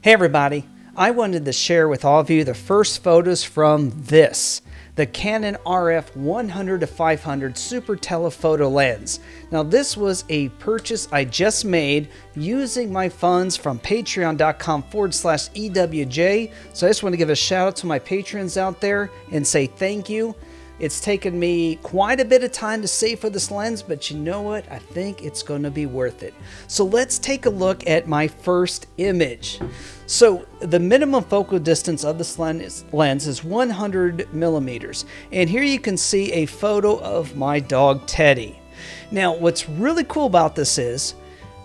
Hey everybody, I wanted to share with all of you the first photos from the Canon RF 100-500 Super Telephoto lens. Now this was a purchase I just made using my funds from patreon.com/EWJ. So I just want to give a shout out to my patrons out there and say thank you. It's taken me quite a bit of time to save for this lens, but you know what? I think it's going to be worth it. So let's take a look at my first image. So the minimum focal distance of this lens is 100 millimeters. And here you can see a photo of my dog Teddy. Now what's really cool about this is,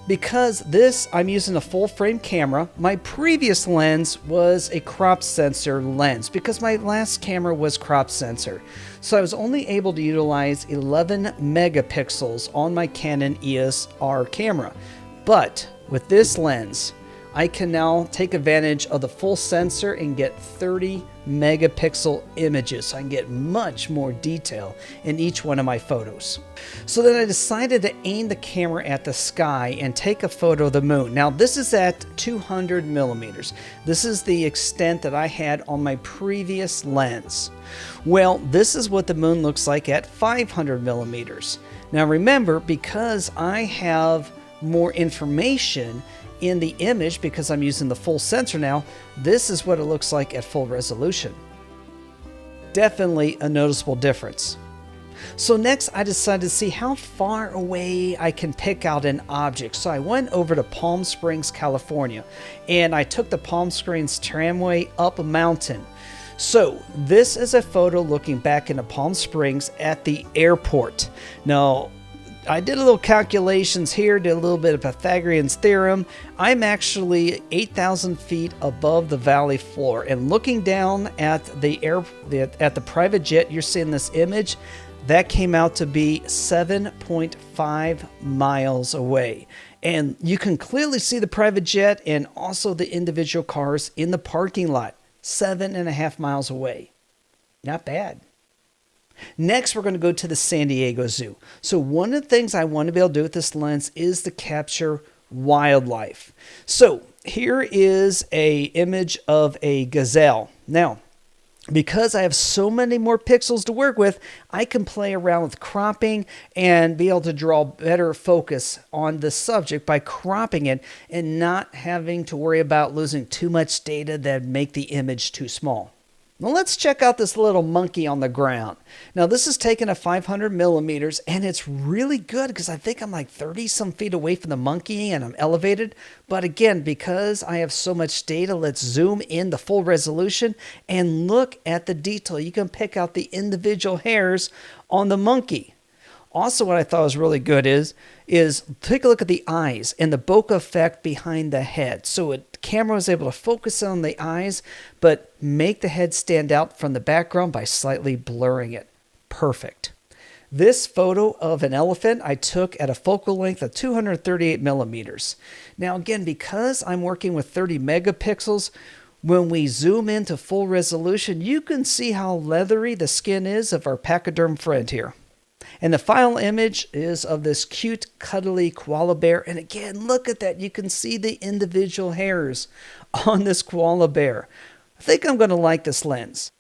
because I'm using a full frame camera, my previous lens was a crop sensor lens because my last camera was crop sensor. So I was only able to utilize 11 megapixels on my Canon EOS R camera. But with this lens, I can now take advantage of the full sensor and get 30 megapixel images. So I can get much more detail in each one of my photos. So then I decided to aim the camera at the sky and take a photo of the moon. Now this is at 200 millimeters. This is the extent that I had on my previous lens. Well, this is what the moon looks like at 500 millimeters. Now remember, because I have more information in the image, because I'm using the full sensor now, this is what it looks like at full resolution. Definitely a noticeable difference. So next I decided to see how far away I can pick out an object. So I went over to Palm Springs, California, and I took the Palm Springs tramway up a mountain. So this is a photo looking back into Palm Springs at the airport. Now I did a little calculations here, did a little bit of Pythagorean's theorem. I'm actually 8,000 feet above the valley floor, and looking down at the private jet you're seeing this image, that came out to be 7.5 miles away. And you can clearly see the private jet and also the individual cars in the parking lot, 7.5 miles away. Not bad. Next, we're going to go to the San Diego Zoo. So one of the things I want to be able to do with this lens is to capture wildlife. So here is an image of a gazelle. Now, because I have so many more pixels to work with, I can play around with cropping and be able to draw better focus on the subject by cropping it and not having to worry about losing too much data that would make the image too small. Now let's check out this little monkey on the ground. Now this is taken at 500 millimeters, and it's really good because I think I'm like 30 some feet away from the monkey and I'm elevated. But again, because I have so much data, let's zoom in the full resolution and look at the detail. You can pick out the individual hairs on the monkey. Also, what I thought was really good is take a look at the eyes and the bokeh effect behind the head. So the camera was able to focus on the eyes, but make the head stand out from the background by slightly blurring it. Perfect. This photo of an elephant I took at a focal length of 238 millimeters. Now again, because I'm working with 30 megapixels, when we zoom into full resolution, you can see how leathery the skin is of our pachyderm friend here. And the final image is of this cute, cuddly koala bear. And again, look at that. You can see the individual hairs on this koala bear. I think I'm going to like this lens.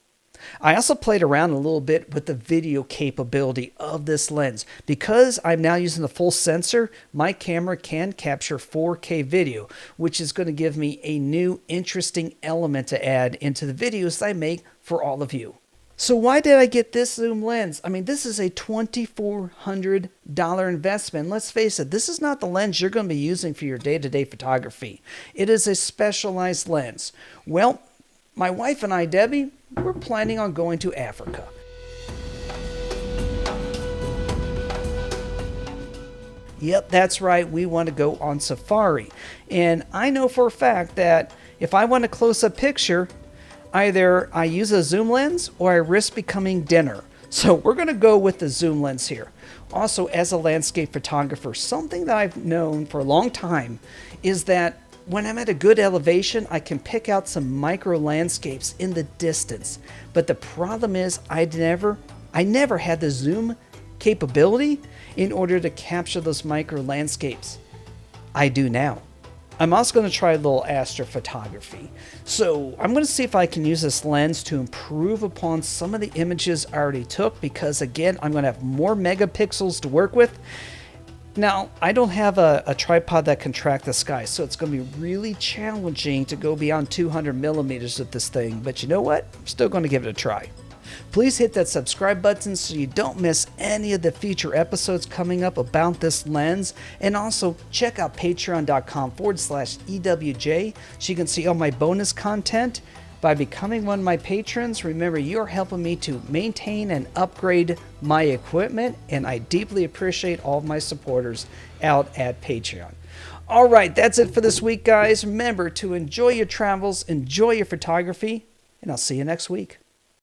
I also played around a little bit with the video capability of this lens. Because I'm now using the full sensor, my camera can capture 4K video, which is going to give me a new, interesting element to add into the videos that I make for all of you. So why did I get this zoom lens? I mean, this is a $2,400 investment. Let's face it, this is not the lens you're going to be using for your day-to-day photography. It is a specialized lens. Well, my wife and I, Debbie, we're planning on going to Africa. Yep, that's right. We want to go on safari. And I know for a fact that if I want a close-up picture, either I use a zoom lens or I risk becoming dinner. So we're going to go with the zoom lens here. Also, as a landscape photographer, something that I've known for a long time is that when I'm at a good elevation, I can pick out some micro landscapes in the distance. But the problem is I never had the zoom capability in order to capture those micro landscapes. I do now. I'm also going to try a little astrophotography. So I'm going to see if I can use this lens to improve upon some of the images I already took, because again, I'm going to have more megapixels to work with. Now, I don't have a tripod that can track the sky, so it's going to be really challenging to go beyond 200 millimeters with this thing, but you know what? I'm still going to give it a try. Please hit that subscribe button so you don't miss any of the future episodes coming up about this lens. And also check out patreon.com/EWJ so you can see all my bonus content. By becoming one of my patrons, remember you're helping me to maintain and upgrade my equipment, and I deeply appreciate all of my supporters out at Patreon. All right, that's it for this week, guys. Remember to enjoy your travels, enjoy your photography, and I'll see you next week.